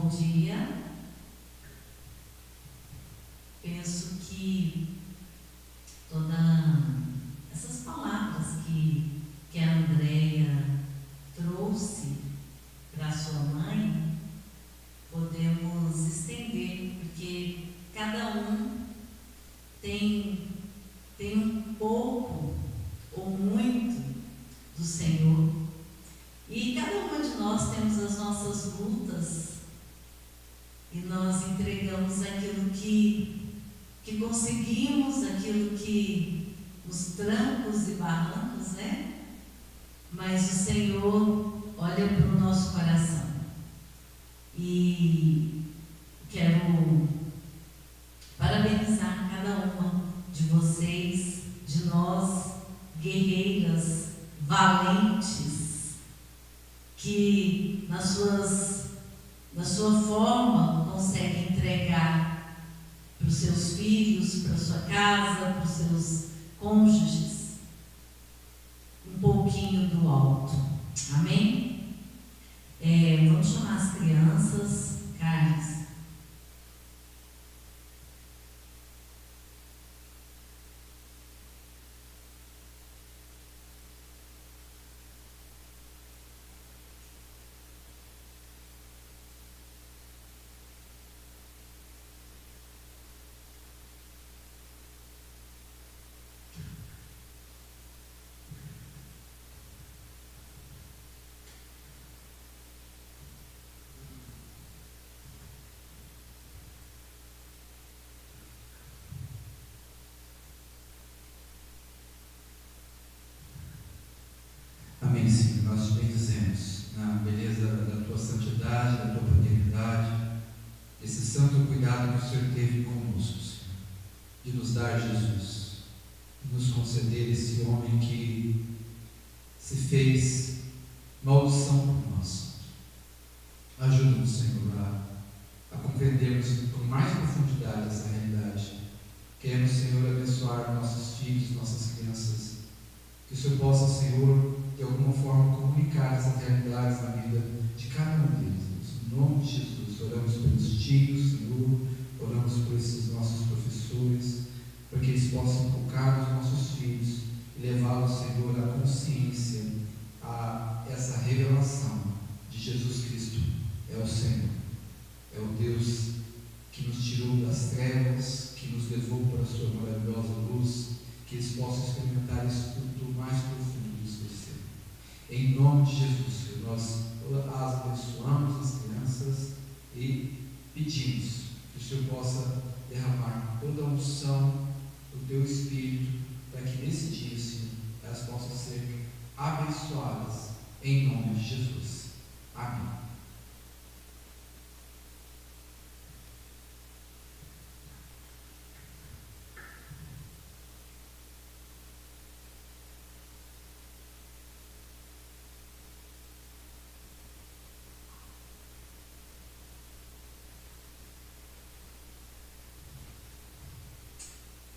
dia. Penso que todas essas palavras que a Andréia trouxe para sua mãe, podemos estender, porque cada um tem um pouco ou muito do Senhor, e cada uma de nós temos as nossas lutas, e nós entregamos aquilo que conseguimos, aquilo que os trancos e barrancos, né? Mas o Senhor olha para o nosso coração, e quero parabenizar cada uma de vocês, de nós, guerreiras, valentes, que na sua forma conseguem entregar para os seus filhos, para a sua casa, para os seus cônjuges, um pouquinho do alto. Amém? Vamos chamar as crianças. Carlos. Amém, Senhor. Nós te bendizemos na beleza da tua santidade, da tua paternidade, esse santo cuidado que o Senhor teve conosco, Senhor, de nos dar Jesus, de nos conceder esse homem que se fez maldição por nós. Ajuda-nos, Senhor, a compreendermos com mais profundidade essa realidade. Queremos, Senhor, abençoar nossos filhos, nossas crianças, que o Senhor possa, Senhor, de alguma forma comunicar essas realidades na vida de cada um deles. Em nome de Jesus, oramos pelos tios, Senhor, oramos por esses nossos professores, para que eles possam inculcar os nossos filhos e levá-los, Senhor, à consciência, a essa revelação de Jesus Cristo. É o Senhor, é o Deus que nos tirou das trevas, que nos levou para a sua maravilhosa luz, que eles possam experimentar isso do mais profundo do seu ser. Em nome de Jesus, Senhor, nós as abençoamos, as crianças, e pedimos que o Senhor possa derramar toda a unção do teu Espírito, para que nesse dia, Senhor, elas possam ser abençoadas, em nome de Jesus. Amém.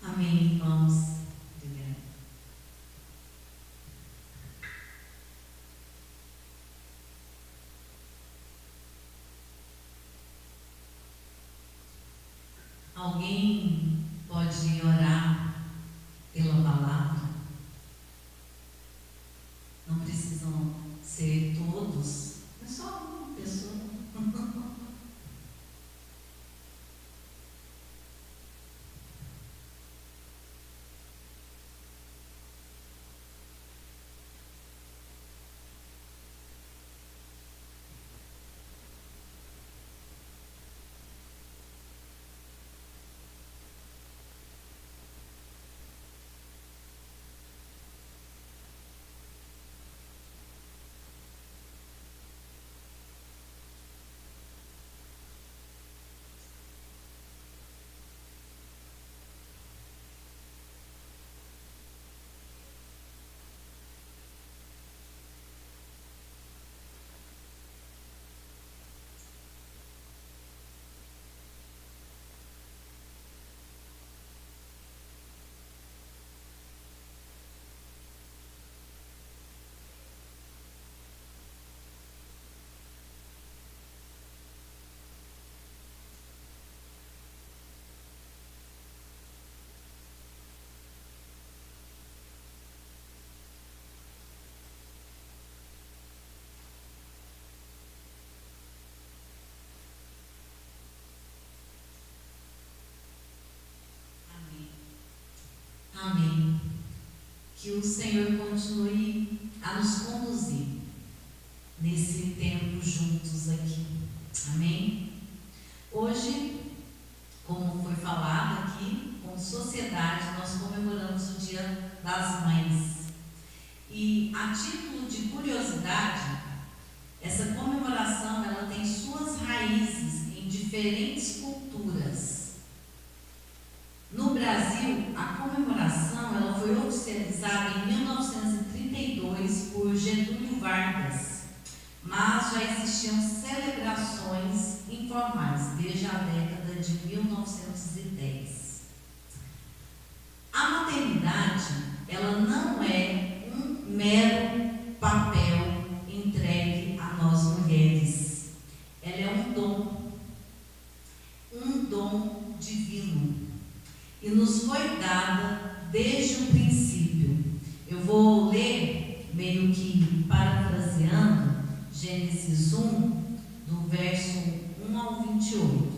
Amém, irmãos. Obrigada. Alguém pode orar pela palavra? Não precisam ser todos, é só uma pessoa. que o Senhor continue a nos conduzir nesse tempo juntos aqui. Amém? Hoje, como foi falado aqui, como sociedade, nós comemoramos o Dia das Mães. E a título de curiosidade, essa comemoração ela tem suas raízes em diferentes culturas. No Brasil, a comemoração ela foi oficializada em 1932 por Getúlio Vargas, mas já existiam celebrações informais desde a década de 1910. A maternidade ela não é um mero papel entregue a nós mulheres. Ela é um dom divino, e nos foi dada desde o princípio. Eu vou ler, meio que parafraseando, Gênesis 1, do verso 1 ao 28.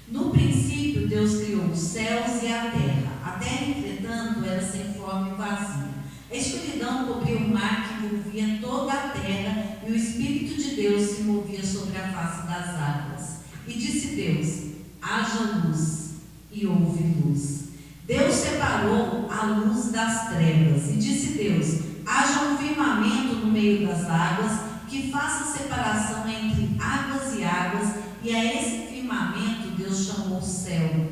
No princípio, Deus criou os céus e a terra. A terra, entretanto, era sem forma e vazia. A escuridão cobria o mar que envolvia toda a terra, e o Espírito de Deus se movia sobre a face das águas. E disse Deus: haja luz, e houve luz. Deus separou a luz das trevas, e disse Deus: haja um firmamento no meio das águas, que faça separação entre águas e águas, e a esse firmamento Deus chamou céu.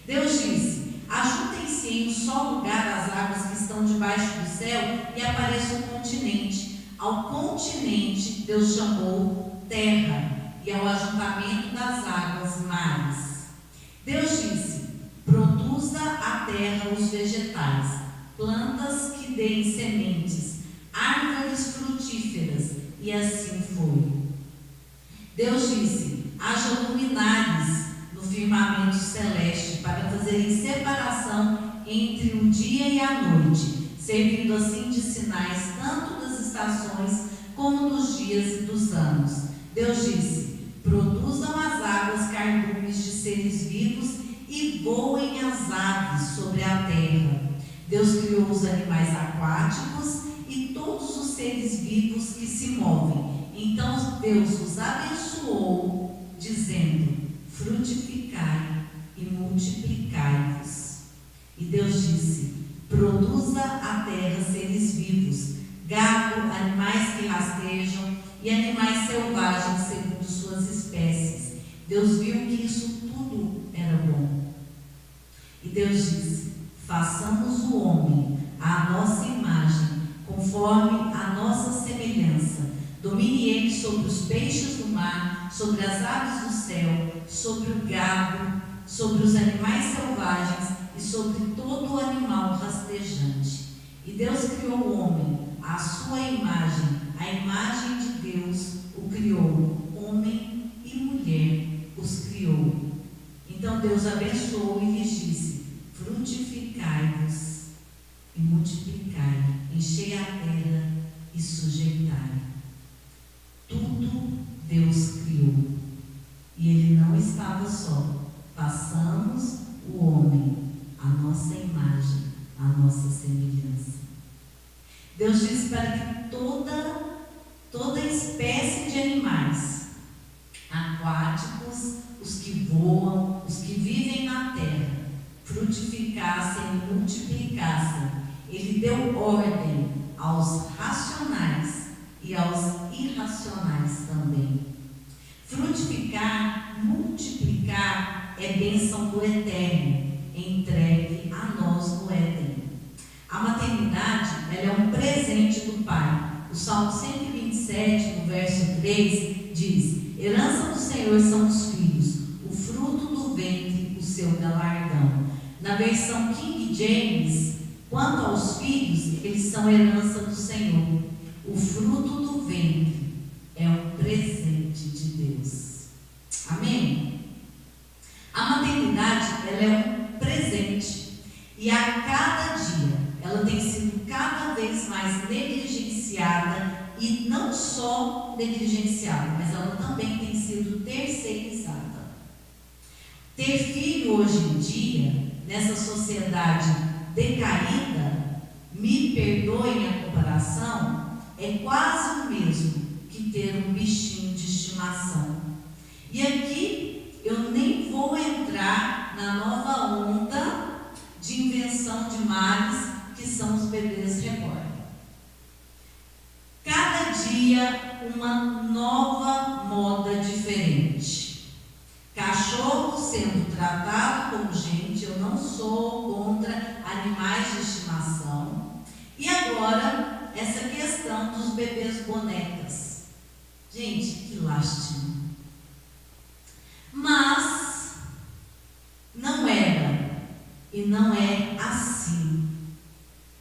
Deus disse: ajuntem-se em um só lugar as águas que estão debaixo do céu, e apareça um continente. Ao continente Deus chamou terra, e ao ajuntamento das águas mares. Deus disse: produza a terra os vegetais, plantas que deem sementes, árvores frutíferas, e assim foi. Deus disse: haja luminares no firmamento celeste, para fazerem separação entre o dia e a noite, servindo assim de sinais tanto das estações como dos dias e dos anos. Deus disse: produzam as águas cardumes de seres vivos e voem as aves sobre a terra. Deus criou os animais aquáticos e todos os seres vivos que se movem. Então Deus os abençoou, dizendo: frutificai e multiplicai-vos. E Deus disse: produza a terra seres vivos, gado, animais que rastejam e animais selvagens segundo suas espécies. Deus viu que isso tudo era bom. E Deus disse: façamos o homem à nossa imagem, conforme a nossa semelhança. Domine ele sobre os peixes do mar, sobre as aves do céu, sobre o gado, sobre os animais selvagens e sobre todo o animal rastejante. E Deus criou o homem à sua imagem, a imagem de Deus o criou, homem e mulher os criou. Então Deus abençoou e lhes disse: frutificai-vos e multiplicai, enchei a terra e sujeitai. Tudo Deus criou, e Ele não estava só. Façamos o homem à nossa imagem, à nossa semelhança. Deus disse para que toda espécie de animais aquáticos, os que voam, os que vivem na terra, frutificassem e multiplicassem. Ele deu ordem aos racionais e aos irracionais também. Frutificar, multiplicar é bênção do Eterno, entregue a nós no Éden. A maternidade, ela é um presente do Pai. O Salmo 127, no verso 3, diz: herança do Senhor são os filhos, o fruto do ventre, o seu galardão. Na versão King James, quanto aos filhos, eles são herança do Senhor. O fruto do ventre é um presente de Deus. Amém? A maternidade, ela é um presente, e a cada dia ela tem sido cada vez mais negligenciada, e não só negligenciada, mas ela também tem sido terceirizada. Ter filho hoje em dia, nessa sociedade decaída, me perdoem a comparação, é quase o mesmo que ter um bichinho de estimação. E aqui eu nem vou entrar na nova onda de invenção de males que são os bebês reborn. Cada dia uma nova moda diferente. Cachorro sendo tratado como gente, eu não sou contra animais de estimação. E agora, essa questão dos bebês bonecas. Gente, que lástima. Mas não era e não é assim.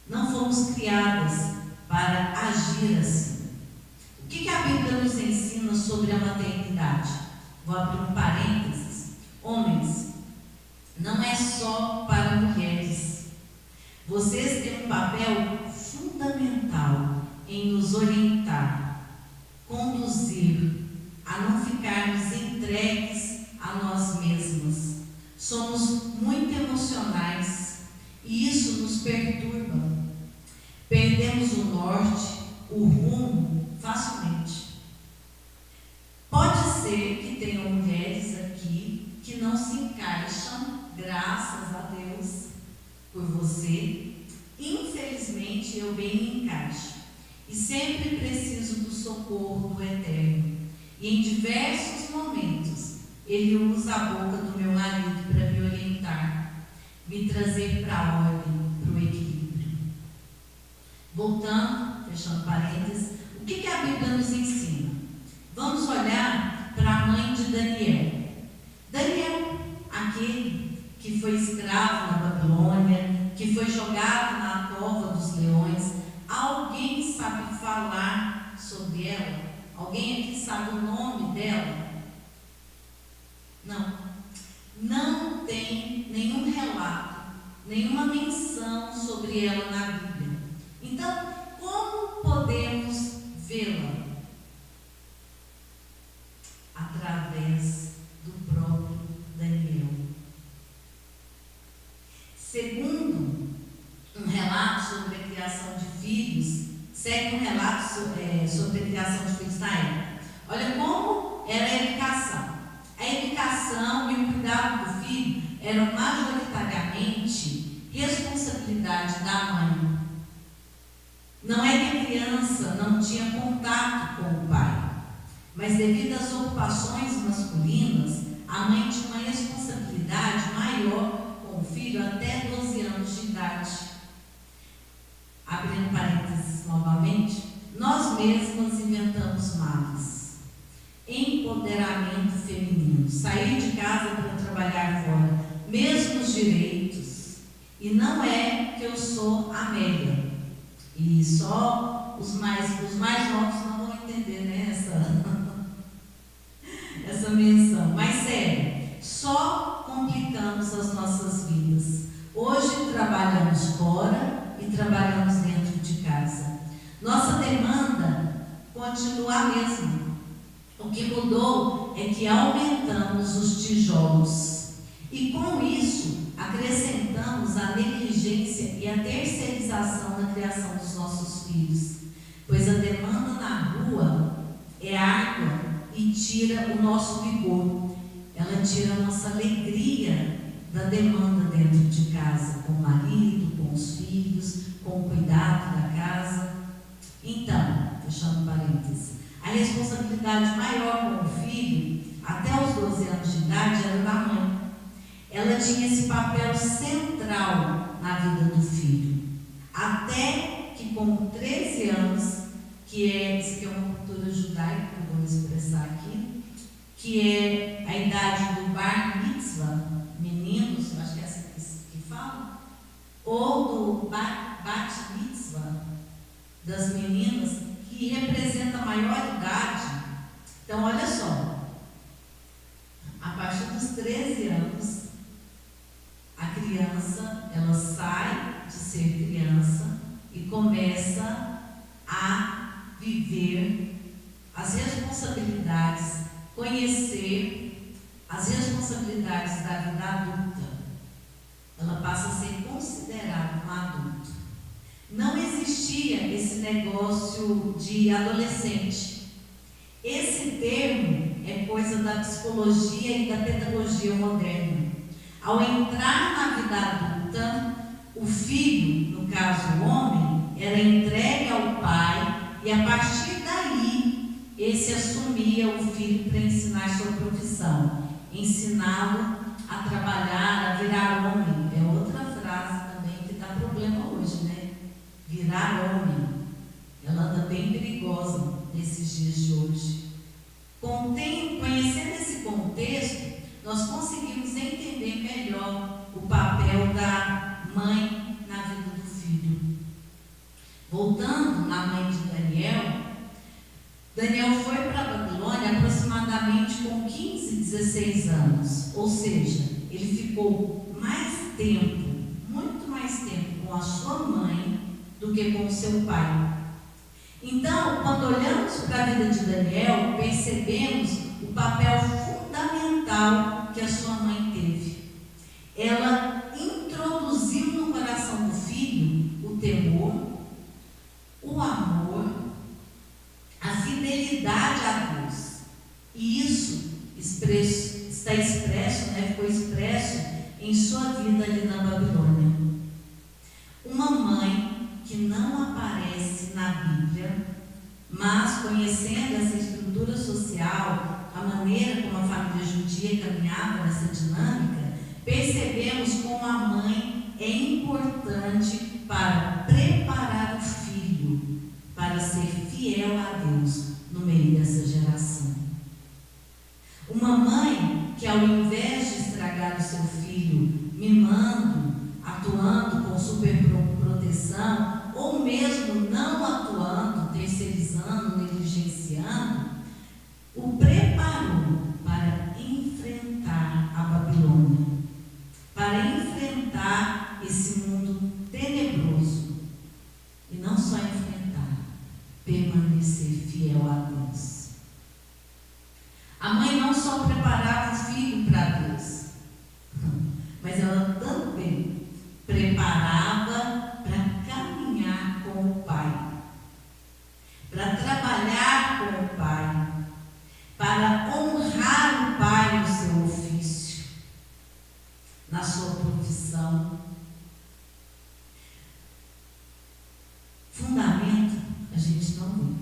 Não fomos criadas para agir assim. O que a Bíblia nos ensina sobre a maternidade? Vou abrir um parênteses. Homens, não é só para mulheres. Vocês têm um papel fundamental em nos orientar, conduzir, a não ficarmos entregues a nós mesmas. Somos muito emocionais e isso nos perturba. Perdemos o norte, o rumo, facilmente. Pode ser que tenham mulheres aqui que não se encaixam, graças a Deus, por você. Infelizmente, eu bem me encaixo. E sempre preciso do socorro do Eterno. E em diversos momentos, Ele usa a boca do meu marido para me orientar, me trazer para a ordem, para o equilíbrio. Voltando, fechando parênteses, o que a Bíblia nos ensina? Vamos olhar para a mãe de Daniel. Daniel, aquele que foi escravo na Babilônia, que foi jogado na cova dos leões. Alguém sabe falar sobre ela? Alguém aqui sabe o nome dela? Não tem nenhum relato, nenhuma menção sobre ela na Bíblia. Então, como podemos vê-la? Através do próprio Daniel. Segundo um relato sobre a criação de filhos, segue um relato sobre a criação de filhos na época. Olha como era a educação. A educação e o cuidado do filho eram majoritariamente responsabilidade da mãe. Não é que a criança não tinha contato com o pai, mas devido às ocupações masculinas, a mãe tinha uma responsabilidade maior com o filho até 12 anos de idade. Abrindo parênteses novamente, nós mesmas inventamos males. Empoderamento feminino, sair de casa para trabalhar fora, mesmos direitos. E não é que eu sou Amélia. E só os mais novos não vão entender, né, essa menção. Mas sério, só complicamos as nossas vidas. Hoje trabalhamos fora e trabalhamos dentro de casa. Nossa demanda continua a mesma. O que mudou é que aumentamos os tijolos. E com isso, acrescentamos a negligência e a terceirização na criação dos nossos filhos. Pois a demanda na rua é árdua e tira o nosso vigor. Ela tira a nossa alegria da demanda dentro de casa, com o marido, com os filhos, com o cuidado da casa. Então, fechando parênteses, a responsabilidade maior com o filho, até os 12 anos de idade, era da mãe. Ela tinha esse papel central na vida do filho. Até que com 13 anos, isso aqui é uma cultura judaica, que eu vou expressar aqui, que é a idade do bar mitzvah, meninos, eu acho que é essa que fala, ou do bat mitzvah, das meninas, que representa a maior idade. Então, olha só, a partir dos 13 anos, a criança, ela sai de ser criança e começa a viver as responsabilidades, conhecer as responsabilidades da vida adulta. Ela passa a ser considerada um adulto. Não existia esse negócio de adolescente. Esse termo é coisa da psicologia e da pedagogia moderna. Ao entrar na vida adulta, o filho, no caso o homem, era entregue ao pai e a partir daí esse assumia o filho para ensinar sua profissão, ensiná-lo a trabalhar, a virar homem. É outra frase também que dá problema hoje, né? Virar homem. Ela anda bem perigosa nesses dias de hoje. Conhecendo esse contexto, nós conseguimos entender melhor o papel da mãe na vida do filho. Voltando na mãe de Daniel, Daniel foi para a Babilônia aproximadamente com 15, 16 anos, ou seja, ele ficou mais tempo, muito mais tempo com a sua mãe do que com o seu pai. Então, quando olhamos para a vida de Daniel, percebemos o papel fundamental que a sua mãe teve. Ela introduziu no coração do filho o temor, o amor, a fidelidade a Deus. E isso está expresso, ficou expresso em sua vida ali na Babilônia. Uma mãe que não aparece na Bíblia, mas conhecendo essa estrutura social, a maneira como a família judia caminhava nessa dinâmica, percebemos como a mãe é importante para preparar o filho para ser fiel a Deus no meio dessa geração. Uma mãe que, ao invés de estragar o seu filho mimando, atuando com superproteção, ou mesmo não atuando, terceirizando, negligenciando, o preparou para enfrentar a Babilônia, para enfrentar esse mundo tenebroso. E não só enfrentar, permanecer fiel a Deus. A mãe não só preparava o filho para Deus, mas ela também preparava para caminhar com o Pai, para trabalhar com o Pai, para honrar o Pai no seu ofício, na sua profissão. Fundamento a gente não vê.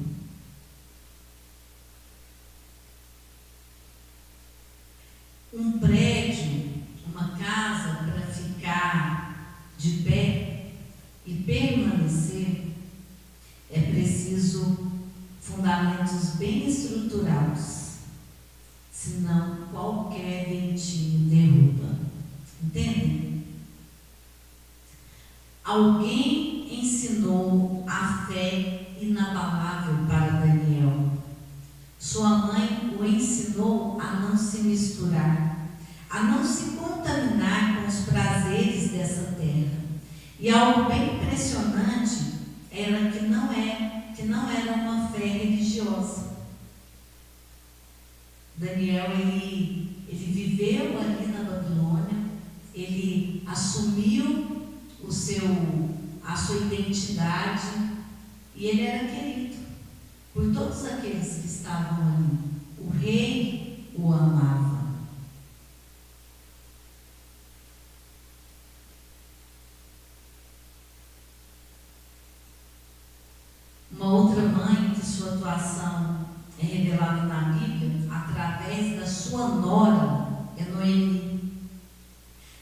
Um prédio, uma casa para ficar de pé e permanecer, é preciso fundamentos bem estruturados, senão qualquer ventinho derruba. Entendem? Alguém ensinou a fé inabalável para Daniel. Sua mãe o ensinou a não se misturar, a não se contaminar com os prazeres dessa terra. E algo bem impressionante era que não era uma fé religiosa. Daniel, ele viveu ali na Babilônia, ele assumiu a sua identidade e ele era querido por todos aqueles que estavam ali. O rei o amava. Uma outra mãe que sua atuação é revelada na Bíblia através da sua nora é Noemi.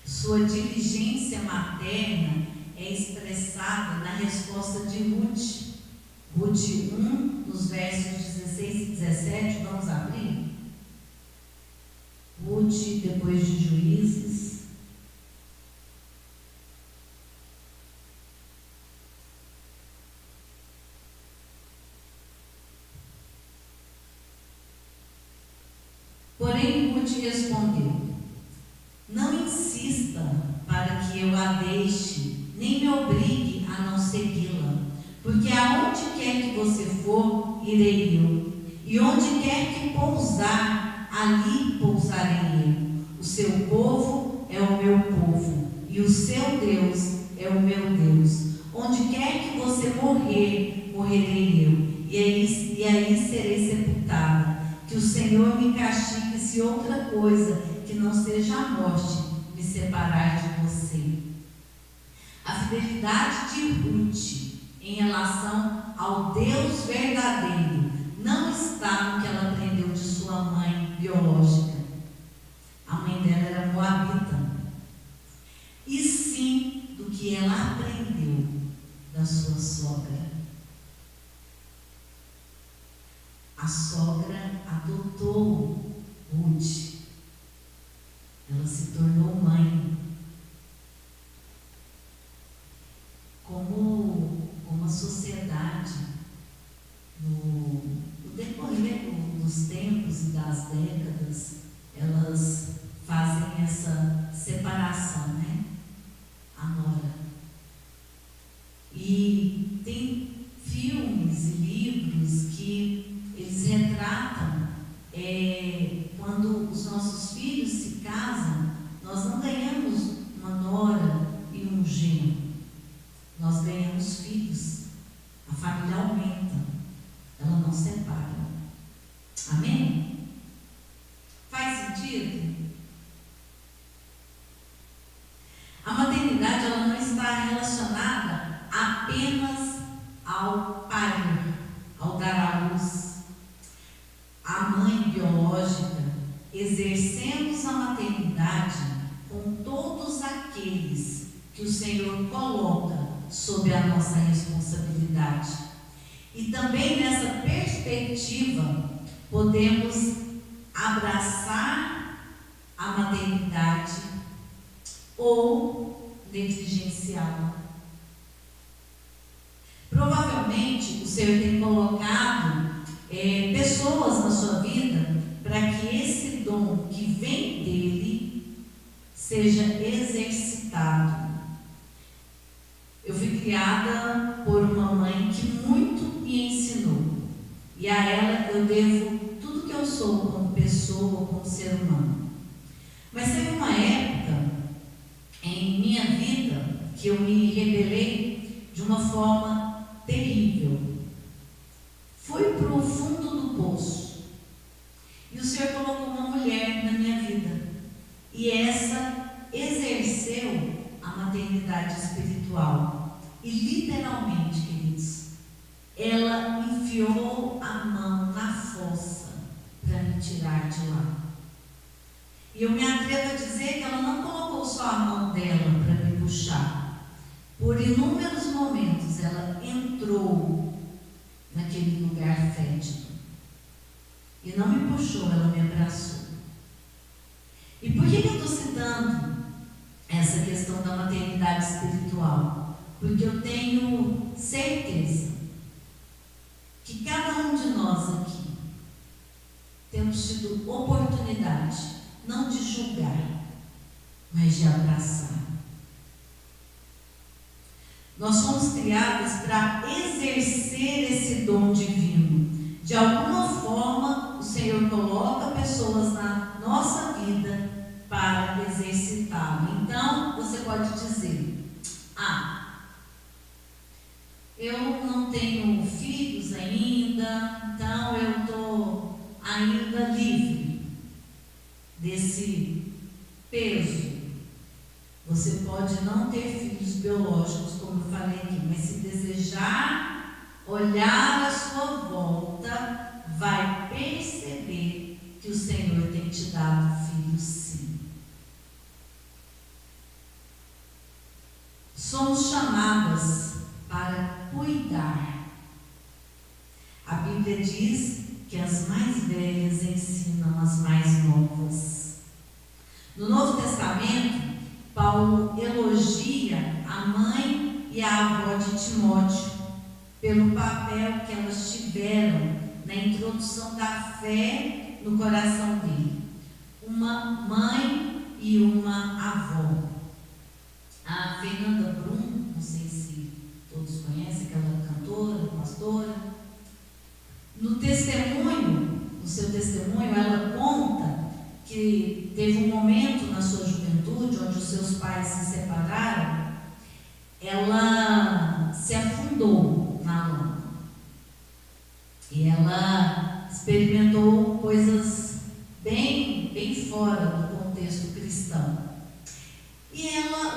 Sua diligência materna é expressada na resposta de Ruth. Ruth 1, nos versos 16 e 17, vamos abrir? Ruth, depois de Juízes. Porém, Ruth respondeu: não insista para que eu a deixe, nem me obrigue a não segui-la, porque aonde quer que você for, irei eu, e onde quer que pousar, ali pousarei eu. O seu povo é o meu povo, e o seu Deus é o meu Deus. Onde quer que você morrer, morrerei eu, e aí serei sepultada. Que o Senhor me castigue se outra coisa que não seja a morte me separar de você. A fidelidade de Ruth em relação ao Deus verdadeiro não está no que ela aprendeu de sua mãe biológica. A mãe dela era moabita. E sim do que ela aprendeu da sua sogra. A sogra adotou Ruth. Ela se tornou mãe. Como a sociedade, no decorrer dos tempos e das décadas, elas fazem essa separação, né? A nora. E tem filmes e livros que eles retratam quando os nossos filhos se casam, nós não ganhamos uma nora e um genro, nós ganhamos filhos. A família aumenta, ela não separa. Amém? Faz sentido? A maternidade ela não está relacionada apenas ao parir, ao dar à luz. A mãe biológica, exercemos a maternidade com todos aqueles que o Senhor coloca sob a nossa responsabilidade. E também nessa perspectiva, podemos abraçar a maternidade ou negligenciá-la. Provavelmente o Senhor tem colocado pessoas na sua vida para que esse dom que vem dele seja exercitado. Eu fui criada por uma mãe que muito me ensinou, e a ela eu devo tudo que eu sou como pessoa, como ser humano. Mas teve uma época em minha vida que eu me rebelei de uma forma terrível. Fui para o fundo do poço e o Senhor colocou uma mulher na minha vida, e essa exerceu a maternidade espiritual. E literalmente, queridos, ela enfiou a mão na fossa para me tirar de lá. E eu me atrevo a dizer que ela não colocou só a mão dela para me puxar. Por inúmeros momentos ela entrou naquele lugar fétido e não me puxou, ela me abraçou. E por que eu estou citando essa questão da maternidade espiritual? Porque eu tenho certeza que cada um de nós aqui temos tido oportunidade não de julgar, mas de abraçar. Nós fomos criadas para exercer esse dom divino. De alguma forma, o Senhor coloca pessoas na nossa vida para exercitá-lo. Então, você pode dizer: eu não tenho filhos ainda, então eu estou ainda livre desse peso. Você pode não ter filhos biológicos, como eu falei aqui, mas se desejar olhar à sua volta, vai perceber que o Senhor tem te dado filhos, sim. Somos chamadas para cuidar. A Bíblia diz que as mais velhas ensinam as mais novas. No Novo Testamento, Paulo elogia a mãe e a avó de Timóteo pelo papel que elas tiveram na introdução da fé no coração dele. Uma mãe e uma avó. A Fernanda Brum, não sei se todos conhecem, aquela cantora, pastora, no seu testemunho, ela conta que teve um momento na sua juventude onde os seus pais se separaram. Ela se afundou na lama. E ela experimentou coisas bem fora do contexto cristão. E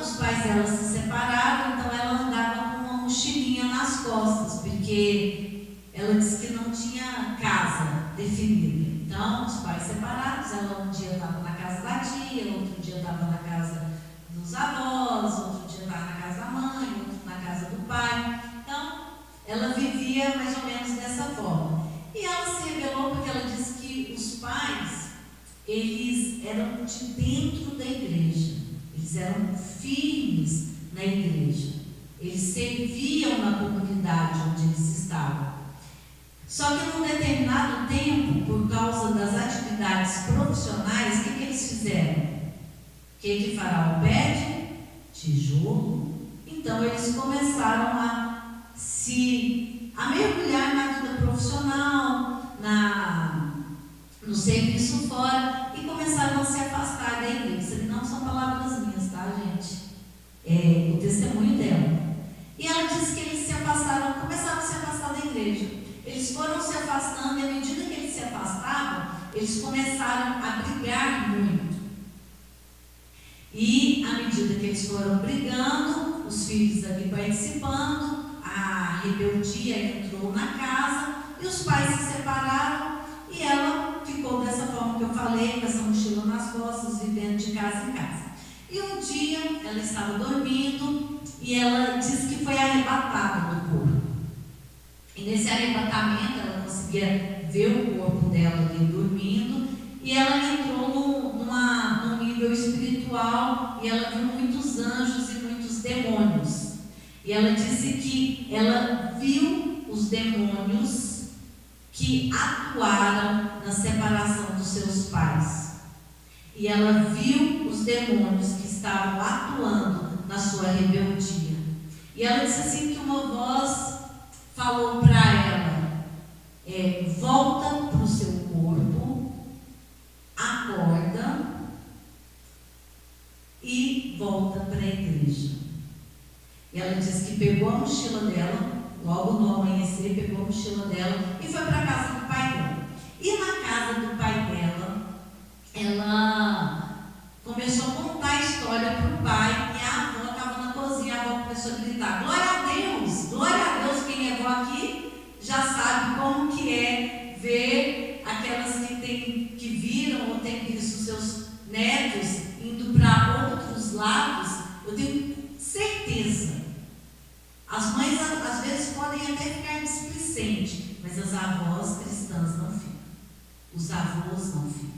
os pais dela se separaram, então ela andava com uma mochilinha nas costas, porque ela disse que não tinha casa definida. Então, os pais separados, ela um dia estava na casa da tia, outro dia estava na casa dos avós, outro dia estava na casa da mãe, outro na casa do pai. Então, ela vivia mais ou menos dessa forma. E ela se rebelou porque ela disse que os pais, eles eram de dentro da igreja, eles eram firmes na igreja, eles serviam na comunidade onde eles estavam. Só que num determinado tempo, por causa das atividades profissionais, o que eles fizeram? O que Faraó pede? Tijolo. Então eles começaram a mergulhar na vida profissional, no serviço fora, e começaram a se afastar da igreja. Isso não são palavras minhas, tá, gente? É o testemunho dela. E ela disse que eles começaram a se afastar da igreja. Eles foram se afastando, e à medida que eles se afastavam, eles começaram a brigar muito. E à medida que eles foram brigando, os filhos ali participando, a rebeldia entrou na casa, e os pais se separaram, e ela ficou dessa forma que eu falei, com essa mochila nas costas, vivendo de casa em casa. E um dia, ela estava dormindo, e ela disse que foi arrebatada do corpo. E nesse arrebatamento, ela conseguia ver o corpo dela ali dormindo, e ela entrou num nível espiritual, e ela viu muitos anjos e muitos demônios. E ela disse que ela viu os demônios que atuaram na separação dos seus pais. E ela viu os demônios que estavam atuando na sua rebeldia. E ela disse assim que uma voz falou para ela: volta para o seu corpo, acorda e volta para a igreja. E ela disse que pegou a mochila dela, logo no amanhecer, pegou a mochila dela e foi para a casa do pai dela. E na casa do pai dela, ela começou a contar a história para o pai, e a avó estava na cozinha. A avó começou a gritar: glória a Deus, glória a Deus. Quem é avó aqui já sabe como que é ver aquelas que viram ou têm visto seus netos indo para outros lados. Eu tenho certeza. As mães às vezes podem até ficar displicentes, mas as avós cristãs não ficam. Os avós não ficam.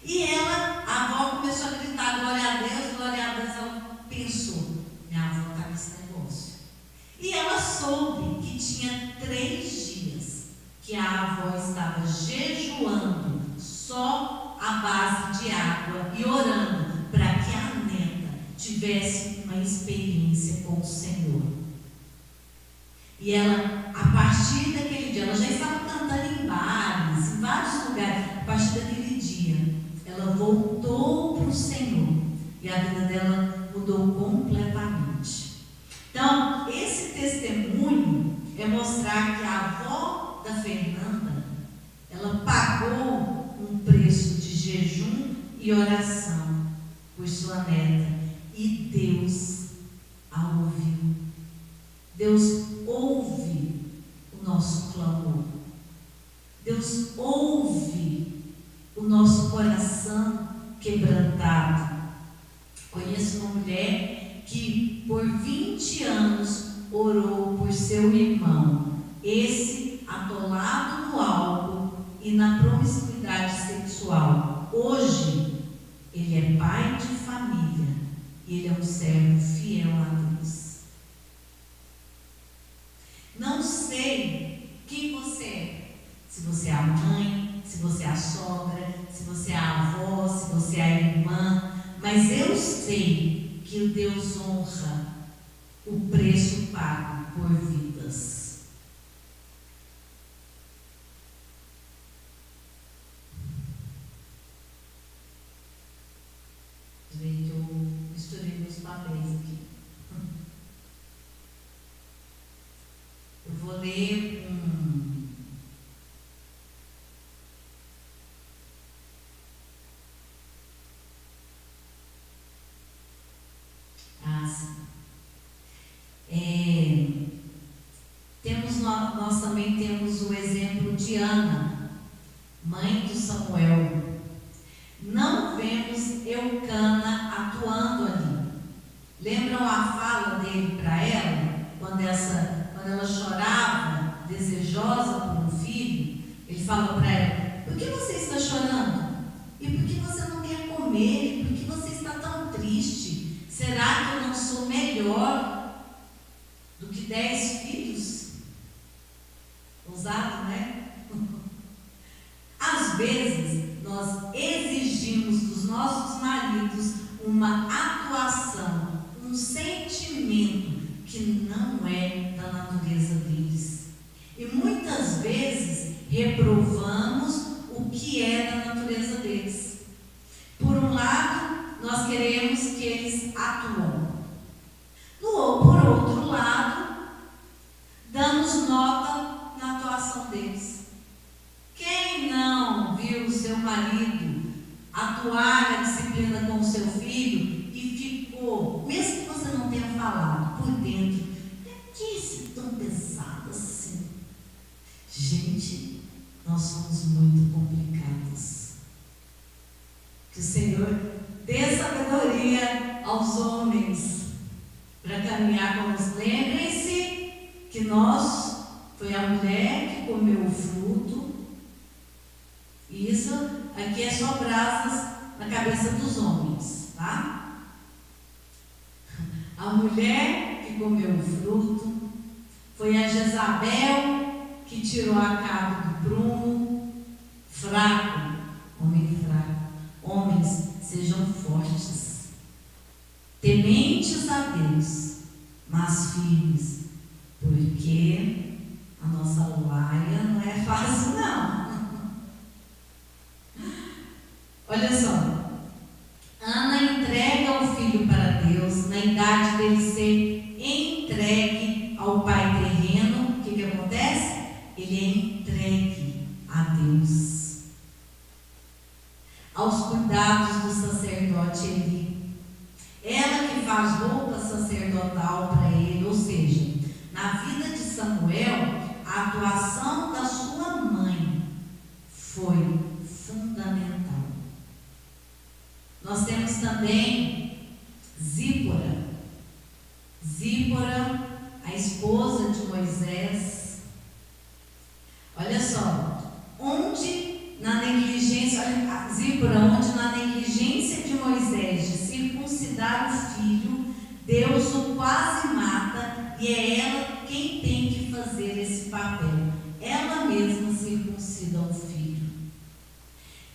E a avó começou a gritar: glória a Deus, glória a Deus. Ela pensou: minha avó está nesse negócio. E ela soube que tinha 3 dias que a avó estava jejuando só à base de água e orando para que a neta tivesse uma experiência com o Senhor. E ela, a partir daquele dia, ela já estava cantando em bares, em vários lugares. A partir daquele dia, ela voltou para o Senhor e a vida dela mudou completamente. Então, esse testemunho é mostrar que a avó da Fernanda, ela pagou um preço de jejum e oração por sua neta, e Deus a ouviu. Deus ouve o nosso clamor. Deus ouve o nosso coração quebrantado. Conheço uma mulher que por 20 anos orou por seu irmão, esse atolado no álcool e na promiscuidade sexual. Hoje, ele é pai de família e ele é um servo fiel a Deus. Não sei quem você é, se você é a mãe, se você é a sogra, se você é a avó, se você é a irmã, mas eu sei que Deus honra o preço pago por vidas. Eu misturei meus papéis aqui. nós também temos o exemplo de Ana, mãe de Samuel. Não vemos Eucana atuando ali. Lembram a fala dele para ela, quando ela chorava, desejosa por um filho? Ele fala para ela: por que você está chorando? E por que você não quer comer? E por que você está tão triste? Será que eu não sou melhor do que 10 filhos? Ousado, né? Às vezes, nós exigimos dos nossos maridos uma atuação, um sentimento que não é da natureza deles. E muitas vezes reprovamos o que é da natureza deles. Por um lado, nós queremos que eles atuam. Por outro lado, damos nota na atuação deles. Quem não viu o seu marido atuar na disciplina com o seu filho e ficou, mesmo que você não tenha falado, por dentro: por que isso é tão pesado assim? Gente, nós somos muito complicados. Que o Senhor dê sabedoria aos homens para caminhar conosco. Lembrem-se que foi a mulher que comeu o fruto. E isso aqui é só brasas na cabeça dos homens, tá? A mulher que comeu o fruto foi a Jezabel que tirou a cabo do prumo. Fraco, homem fraco. Homens, sejam fortes, tementes a Deus, mas firmes, porque a nossa laia não é fácil, não. Olha só, Ana entrega o filho para Deus na idade dele ser entregue ao pai terreno. O que acontece? Ele é entregue a Deus, aos cuidados do sacerdote Eli. Ela que faz roupa sacerdotal para ele, ou seja, na vida de Samuel, a atuação da sua mãe foi fundamental. Nós temos também Zípora, a esposa de Moisés. Olha só, onde na negligência de Moisés de circuncidar o filho, Deus o quase mata, e é ela quem tem que fazer esse papel. Ela mesma circuncida o filho.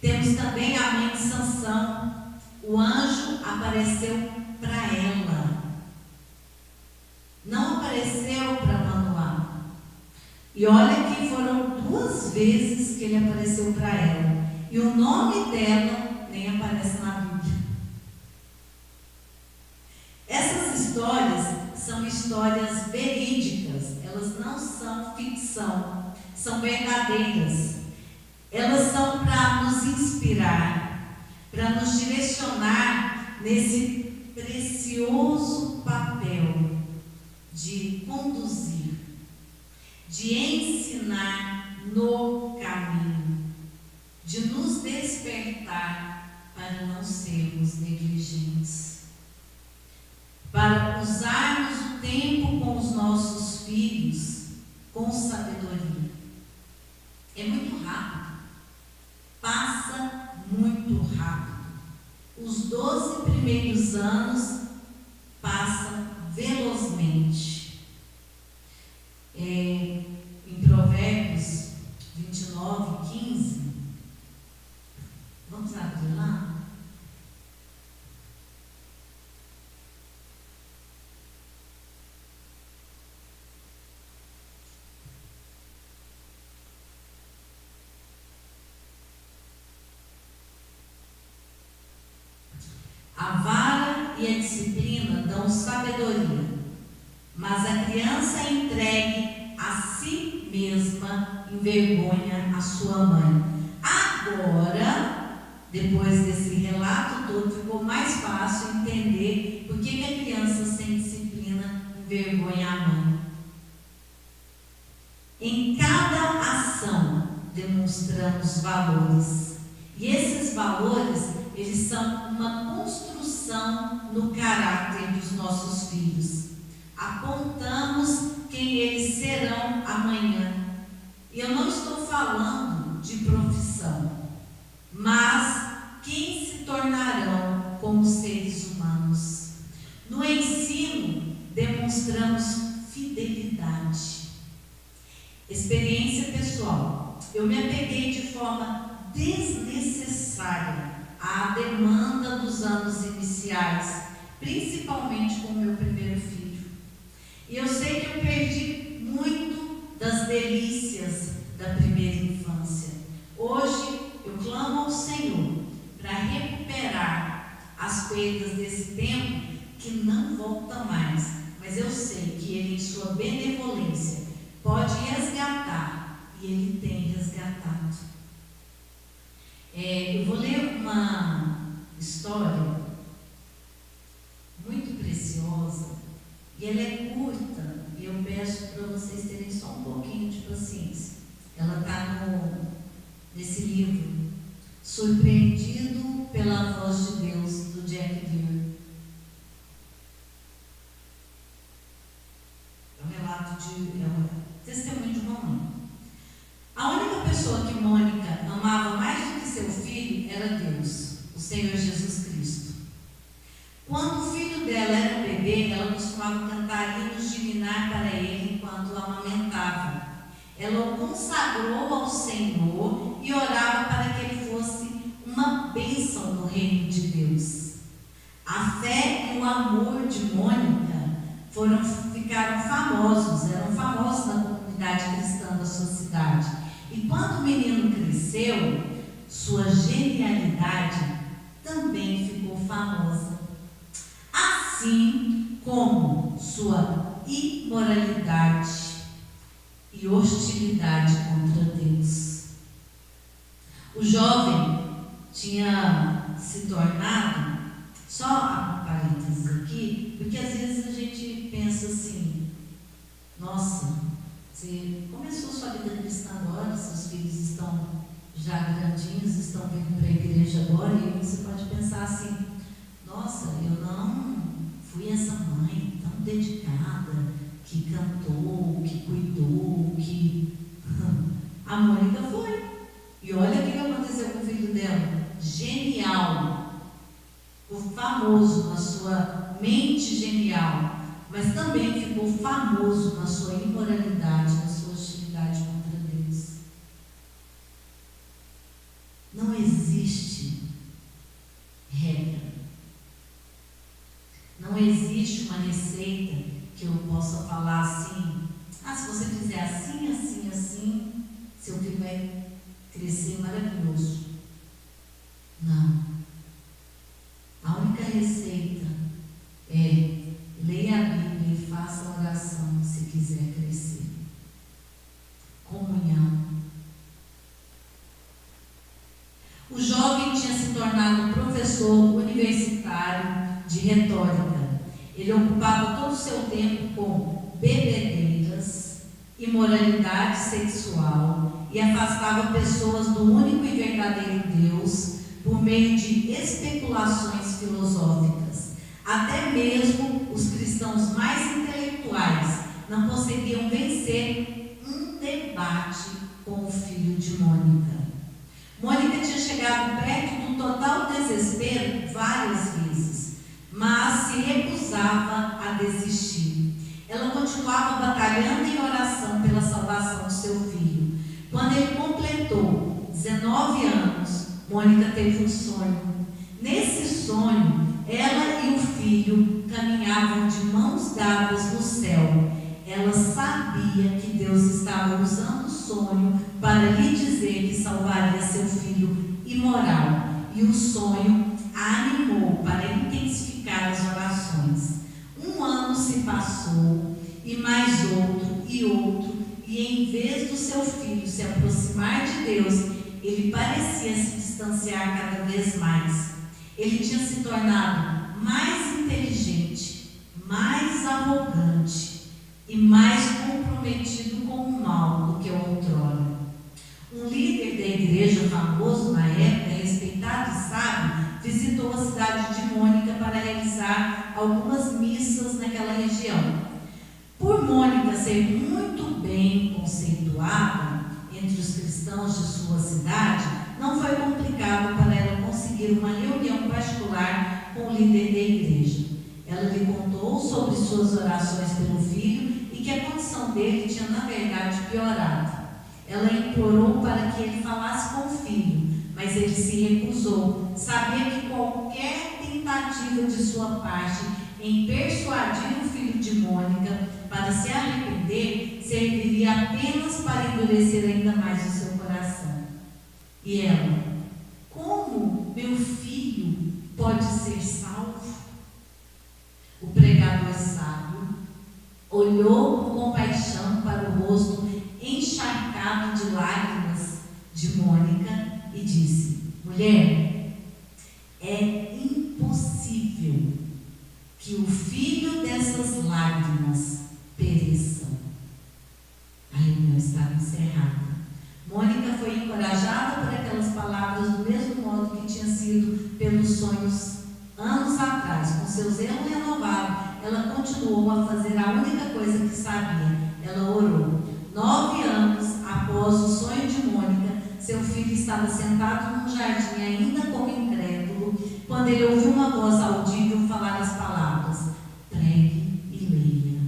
Temos também a mãe de Sansão. O anjo apareceu para ela, não apareceu para Manoá. E olha que foram 2 vezes que ele apareceu para ela, e o nome dela nem aparece na Bíblia. Essas histórias são histórias verídicas, elas não são ficção, são verdadeiras. Elas são para nos inspirar, para nos direcionar nesse precioso papel de conduzir, de ensinar no caminho, de nos despertar para não sermos negligentes, para usarmos o tempo com os nossos filhos com sabedoria. É muito rápido, passa muito rápido. Os 12 primeiros anos passam velozmente. Em Provérbios 29:15, vamos abrir lá? A vara e a disciplina dão sabedoria, mas a criança entregue a si mesma envergonha a sua mãe. Agora, depois desse relato todo, ficou mais fácil entender por que a criança sem disciplina envergonha a mãe. demonstramos valores. E esses valores, eles são uma construção no caráter dos nossos filhos. Apontamos quem eles serão amanhã. E eu não estou falando de profissão, mas quem se tornarão como seres humanos. No ensino, demonstramos fidelidade. Experiência pessoal. Eu me apeguei de forma desnecessária à demanda dos anos iniciais, principalmente com o meu primeiro filho. E eu sei que eu perdi muito das delícias da primeira infância. Hoje eu clamo ao Senhor para recuperar as perdas desse tempo que não volta mais, mas eu sei que Ele, em sua benevolência, pode resgatar, e Ele tem resgatado. Eu vou ler uma história muito preciosa, e ela é curta, e eu peço para vocês terem só um pouquinho de paciência. Ela está nesse livro, Surpreendido pela Voz de Deus, do Jack Deere. É um testemunho de uma mãe. A única pessoa que Mônica amava mais do que seu filho era Deus, o Senhor Jesus Cristo. Quando o filho dela era um bebê, ela costumava cantar hinos de ninar para ele enquanto o amamentava. Ela o consagrou ao Senhor e orava para que ele fosse uma bênção no reino de Deus. A fé e o amor de Mônica ficaram famosos, eram famosos na comunidade cristã da sua cidade. E quando o menino cresceu, sua genialidade também ficou famosa, assim como sua imoralidade e hostilidade contra Deus. O jovem tinha se tornado, só um parênteses aqui, porque às vezes a gente pensa assim: nossa, você começou sua vida cristã agora, seus filhos estão já grandinhos, estão vindo para a igreja agora, e você pode pensar assim: nossa, eu não fui essa mãe tão dedicada, que cantou, que cuidou, que... A Mônica foi. E olha o que aconteceu com o filho dela. Genial. Ficou famoso na sua mente genial, mas também ficou famoso na sua imoralidade, na sua hostilidade contra Deus. Não existe regra. Não existe uma receita que eu possa falar assim: se você fizer assim, assim, assim, seu filho vai crescer maravilhoso. Não. A única receita é: leia a Bíblia e faça a oração se quiser crescer. Comunhão. O jovem tinha se tornado professor universitário de retórica. Ele ocupava todo o seu tempo com bebedeiras, imoralidade sexual e afastava pessoas do único e verdadeiro Deus por meio de especulações filosóficas. Até mesmo os cristãos mais intelectuais não conseguiam vencer um debate com o filho de Mônica. Mônica tinha chegado perto do total desespero várias vezes, mas se recusava a desistir. Ela continuava batalhando em oração pela salvação do seu filho. Quando ele completou 19 anos, Mônica teve um sonho. Nesse sonho, ela e o filho caminhavam de mãos dadas no céu. Ela sabia que Deus estava usando o sonho para lhe dizer que salvaria seu filho imoral. E o sonho a animou para intensificar as orações. Um ano se passou, e mais outro, e em vez do seu filho se aproximar de Deus, ele parecia se distanciar cada vez mais. Ele tinha se tornado mais inteligente, mais arrogante e mais comprometido com o mal do que outrora. Um líder da igreja famoso na época, respeitado e sábio, visitou a cidade de Mônica para realizar algumas missas naquela região. Por Mônica ser muito bem conceituada entre os cristãos de sua cidade, não foi complicado para ela conseguir uma reunião particular com o líder da igreja. Ela lhe contou sobre suas orações pelo filho e que a condição dele tinha, na verdade, piorado. Ela implorou para que ele falasse com o filho, mas ele se recusou. Sabia que qualquer tentativa de sua parte em persuadir o filho de Mônica para se arrepender serviria apenas para endurecer ainda mais o seu coração. E ela: como meu filho pode ser salvo? O pregador sábio olhou com compaixão para o rosto encharcado de lágrimas de Mônica e disse: mulher, é impossível que o filho dessas lágrimas pereça. A reunião estava encerrada. Mônica foi encorajada por aquelas palavras do mesmo modo que tinha sido pelos sonhos anos atrás. Com seu zelo renovado, ela continuou a fazer a única coisa que sabia. Ela orou. 9 anos após o sonho de Mônica, seu filho estava sentado num jardim ainda como incrédulo, quando ele ouviu uma voz audível falar as palavras: pregue e leia.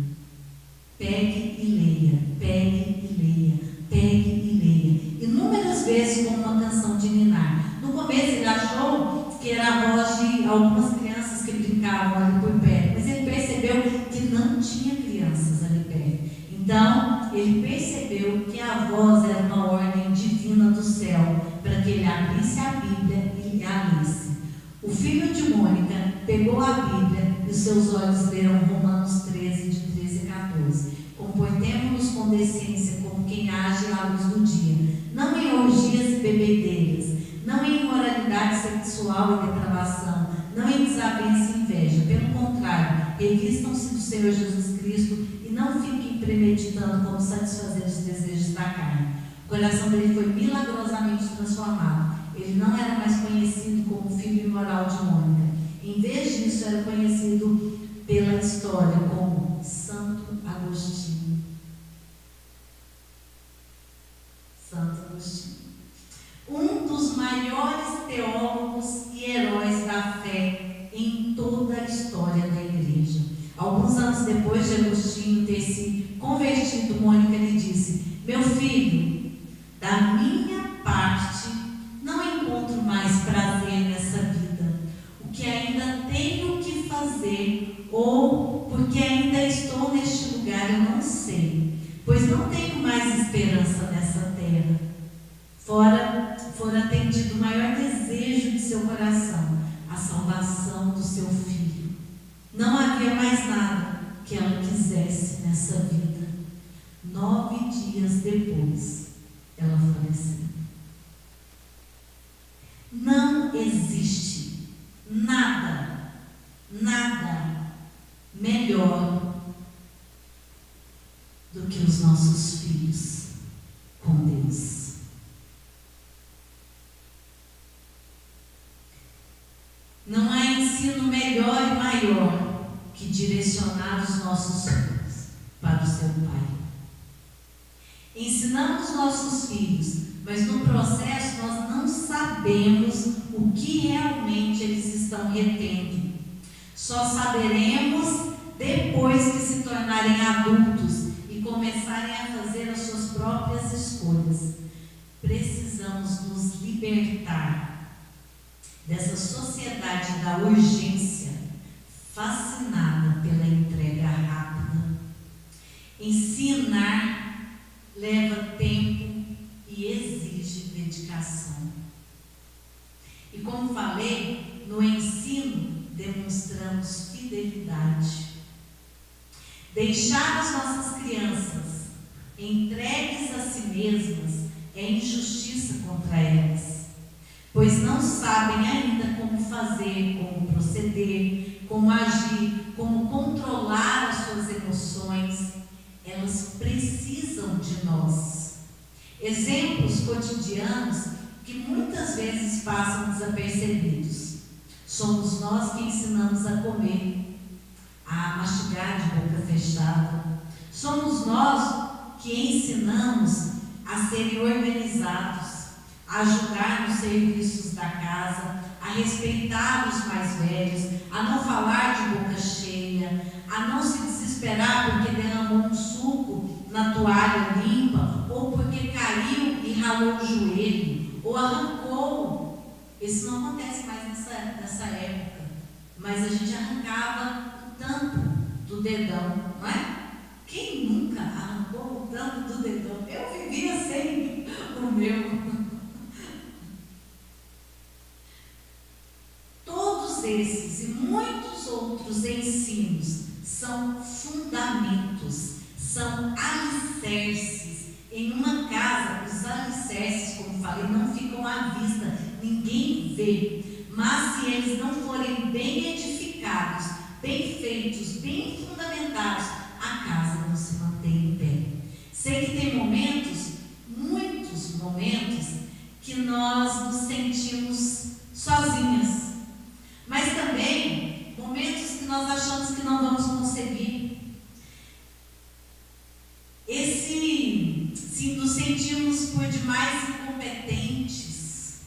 Pegue e leia, pegue e leia, pegue e leia. Inúmeras vezes como uma canção de ninar. No começo ele achou que era a voz de algumas crianças que brincavam ali por perto, mas ele percebeu que não tinha crianças ali perto. Então, ele percebeu que a voz era uma ordem divina do céu para que ele abrisse a Bíblia e a lesse. O filho de Mônica pegou a Bíblia e os seus olhos leram Romanos 13, de 13 a 14. Comportemo-nos com decência como quem age à luz do dia, não em orgias e bebedeiras, não em imoralidade sexual e depravação, não em desavença e inveja. Pelo contrário, revistam-se do Senhor Jesus Cristo e não fiquem premeditando como satisfazer os desejos da carne. O coração dele foi milagrosamente transformado. Ele não era mais conhecido como filho imoral de Mônica. Em vez disso, era conhecido pela história como Santo Agostinho. Santo Agostinho. Um dos maiores teólogos e heróis da fé em toda a história da igreja. Alguns anos depois de Agostinho ter se convertido, Mônica lhe disse: meu filho, da minha parte, não encontro mais prazer nessa vida. O que ainda tenho que fazer, ou porque ainda estou neste lugar, eu não sei, pois não tenho mais esperança nessa terra. Fora atendido o maior desejo de seu coração, a salvação do seu filho. Não havia mais nada que ela quisesse nessa vida. 9 dias depois, ela faleceu. Não existe nada melhor do que os nossos filhos com Deus. Não há ensino melhor e maior que direcionar os nossos filhos para o seu Pai. Ensinamos nossos filhos, mas no processo nós não sabemos o que realmente eles estão retendo. Só saberemos depois que se tornarem adultos e começarem a fazer as suas próprias escolhas. Precisamos nos libertar dessa sociedade da urgência, fascinada pela entrega rápida. Ensinar leva tempo e exige dedicação. E como falei, no ensino demonstramos fidelidade. Deixar as nossas crianças entregues a si mesmas é injustiça contra elas, pois não sabem ainda como fazer, como proceder, como agir, como controlar as suas emoções. Elas precisam de nós. Exemplos cotidianos que muitas vezes passam desapercebidos. Somos nós que ensinamos a comer, a mastigar de boca fechada. Somos nós que ensinamos a serem organizados, a ajudar nos serviços da casa, a respeitar os mais velhos, a não falar de boca cheia, a não se desesperar porque derramou um suco na toalha limpa, ou porque caiu e ralou o joelho, ou arrancou. Isso não acontece mais nessa época, mas a gente arrancava o tampo do dedão, não é? Quem nunca arrancou o tampo do dedão? Eu vivia sem o meu. Todos esses e muitos outros ensinos são fundamentos, são alicerces. Em uma casa, os alicerces, como falei, não ficam à vista, ninguém vê. Mas se eles não forem bem edificados, bem feitos, bem fundamentados, a casa não se mantém em pé. Sei que tem momentos, muitos momentos, que nós nos sentimos sozinhas. Mas também momentos que nós achamos que não vamos conseguir. Se nos sentimos por demais incompetentes.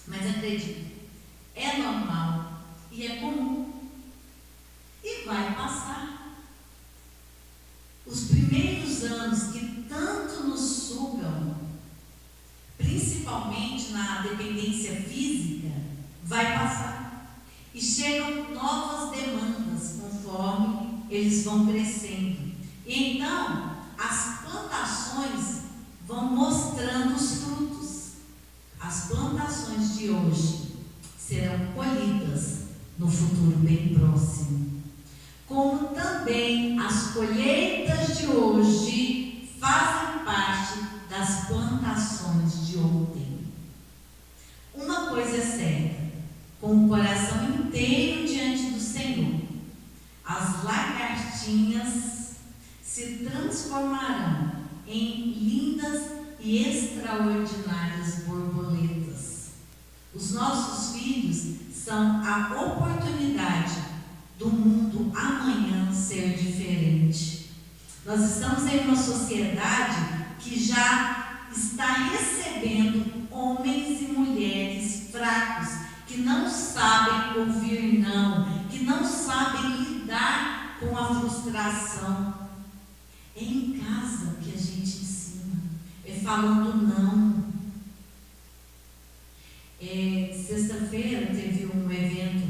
Mas acredite, é normal e é comum. E vai passar. Os primeiros anos que tanto nos sugam, principalmente na dependência física, vai passar. E chegam novas demandas conforme eles vão crescendo. E então, as plantações vão mostrando os frutos. As plantações de hoje serão colhidas no futuro bem próximo. Como também as colheitas de hoje fazem parte das plantações de ontem. Uma coisa é certa, com o coração inteiro diante do Senhor, as lagartinhas se transformarão em lindas e extraordinárias borboletas. Os nossos filhos são a oportunidade do mundo amanhã ser diferente. Nós estamos em uma sociedade que já está recebendo homens e mulheres fracos, que não sabem ouvir não, que não sabem lidar com a frustração. É em casa que a gente ensina, é falando não. Sexta-feira teve um evento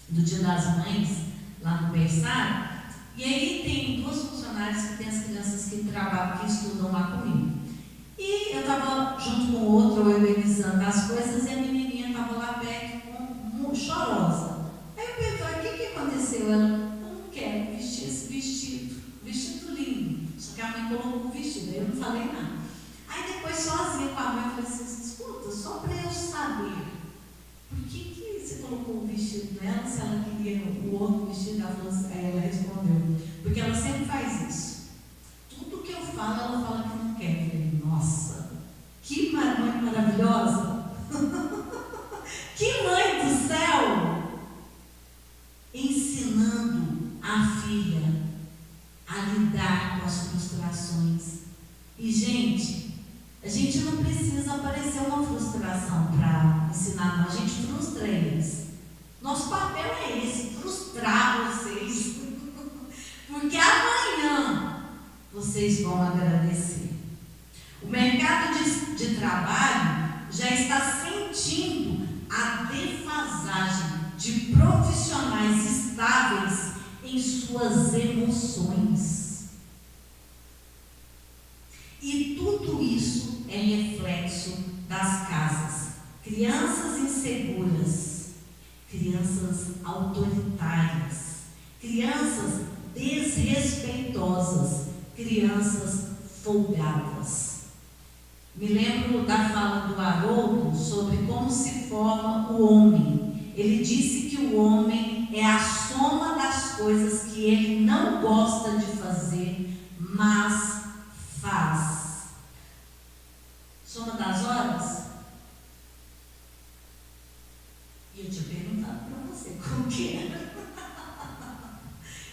do Dia das Mães, lá no berçário, e aí tem duas funcionárias que têm as crianças que trabalham, que estudam lá comigo. E eu estava junto com o outro, organizando as coisas, e a menininha estava lá perto, chorosa. Aí eu perguntei, o que aconteceu? Ela, eu não quero vestir esse vestido lindo. Só que a mãe colocou o vestido, aí eu não falei nada. Aí depois, sozinha com a mãe, eu falei assim, escuta, só para eu saber, por que você colocou o vestido nela, se ela queria o outro vestido? Aí ela respondeu, porque ela sempre faz isso. Tudo que eu falo, ela fala que não quer. Eu falei, nossa, que mãe maravilhosa! Que mãe do céu! Ensinando a filha a lidar com as frustrações. E, gente, a gente não precisa aparecer uma frustração para ensinar, não. A gente frustra eles. Nosso papel é esse, frustrar vocês. Porque amanhã vocês vão agradecer. O mercado de trabalho já está sentindo a defasagem de profissionais estáveis em suas emoções. E tudo isso é reflexo das casas. Crianças inseguras, crianças autoritárias, crianças desrespeitosas, crianças folgadas. Me lembro da fala do Haroldo sobre como se forma o homem. Ele disse que o homem é a soma das coisas que ele não gosta de fazer, mas faz. E eu tinha perguntado para você como que era.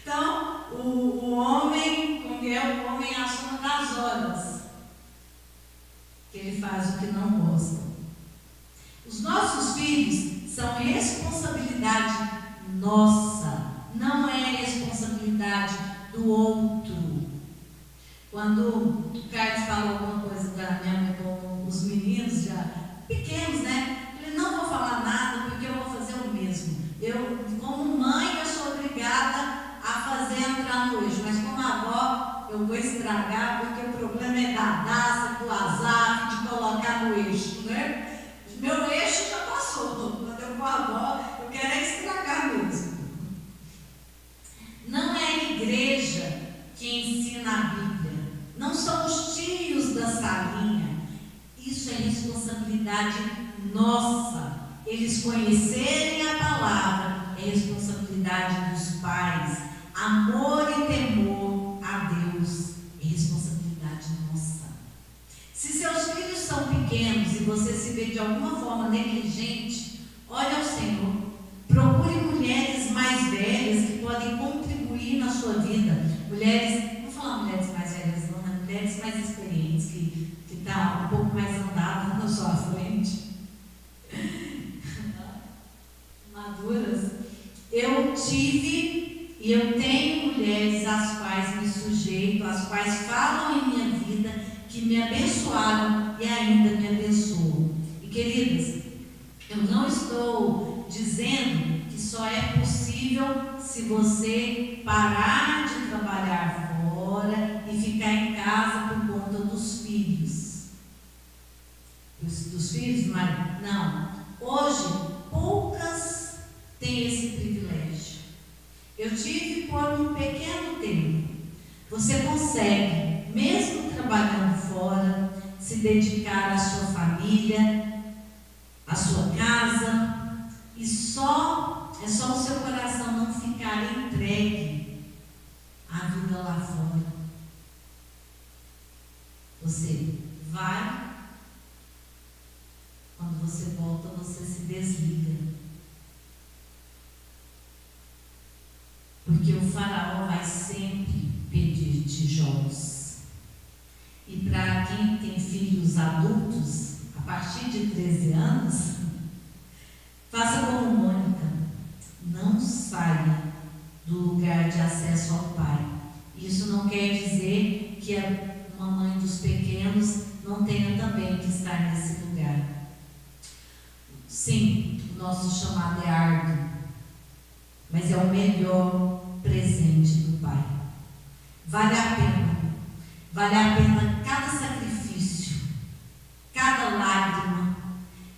Então, o homem, como é o homem à soma das horas, que ele faz o que não gosta. Os nossos filhos são responsabilidade nossa, não é responsabilidade do outro. Quando o Carlos falou alguma coisa da minha mãe com os meninos já pequenos, né? Ele não vou falar nada porque eu vou fazer o mesmo. Eu, como mãe, eu sou obrigada a fazer entrar no eixo, mas como avó, eu vou estragar porque o problema é da daça, do azar, de colocar no eixo, né? Meu eixo já passou. Quando eu for avó, eu quero é estragar mesmo. Não é a igreja que ensina a Bíblia. Não são os tios da salinha. Isso é responsabilidade nossa. Eles conhecerem a palavra é responsabilidade dos pais. Amor e temor a Deus é responsabilidade nossa. Se seus filhos são pequenos e você se vê de alguma forma negligente, olhe ao Senhor. Procure mulheres mais velhas que podem contribuir na sua vida. Mulheres, não vou falar mulheres mais velhas não, né? Mulheres mais experientes, que estão um pouco mais andadas na sua frente. Maduras. Eu tive e eu tenho mulheres às quais me sujeito, às quais falam em minha vida, que me abençoaram e ainda me abençoam. E queridas, eu não estou dizendo que só é possível se você parar de trabalhar fora e ficar em casa por conta dos filhos. Dos filhos, mas não. Hoje, poucas têm esse privilégio. Eu tive por um pequeno tempo. Você consegue, mesmo trabalhando fora, se dedicar à sua família, à sua casa, e é só o seu coração não ficar entregue à vida lá fora. Você vai, quando você volta, você se desliga. Porque o faraó vai sempre pedir tijolos. E para quem tem filhos adultos, a partir de 13 anos, faça como Mônica, não saia do lugar de acesso ao Pai. Isso não quer dizer que a mamãe dos pequenos não tenha também que estar nesse lugar. Sim, o nosso chamado é árduo, mas é o melhor presente do Pai. Vale a pena cada sacrifício, cada lágrima,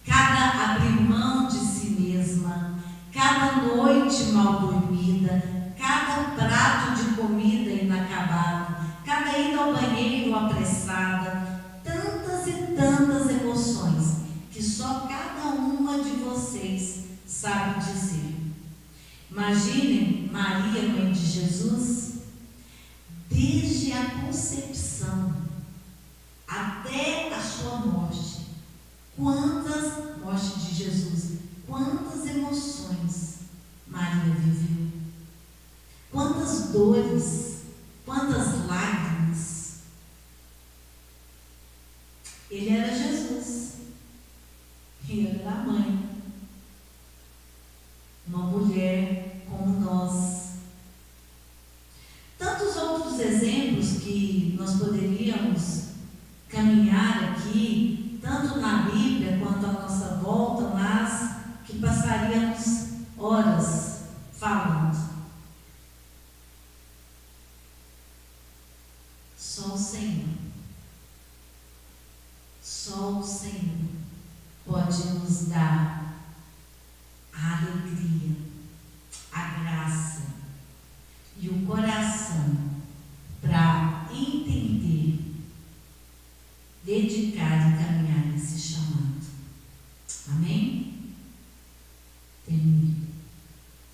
cada abrir mão de si mesma, cada noite mal dormida, cada prato de comida inacabado, cada ida ao banheiro apressada, tantas e tantas emoções que só cada uma de vocês sabe dizer. Imaginem Maria, mãe de Jesus, desde a concepção até a sua morte. Morte de Jesus, quantas emoções Maria viveu, quantas dores, quantas lágrimas. Ele era Jesus e ela era a mãe, uma mulher como nós. Tantos outros exemplos que nós poderíamos caminhar aqui, tanto na Bíblia quanto à nossa volta, mas que passaríamos horas falando. Só o Senhor pode nos dar a alegria, a graça e o coração para entender, dedicar e caminhar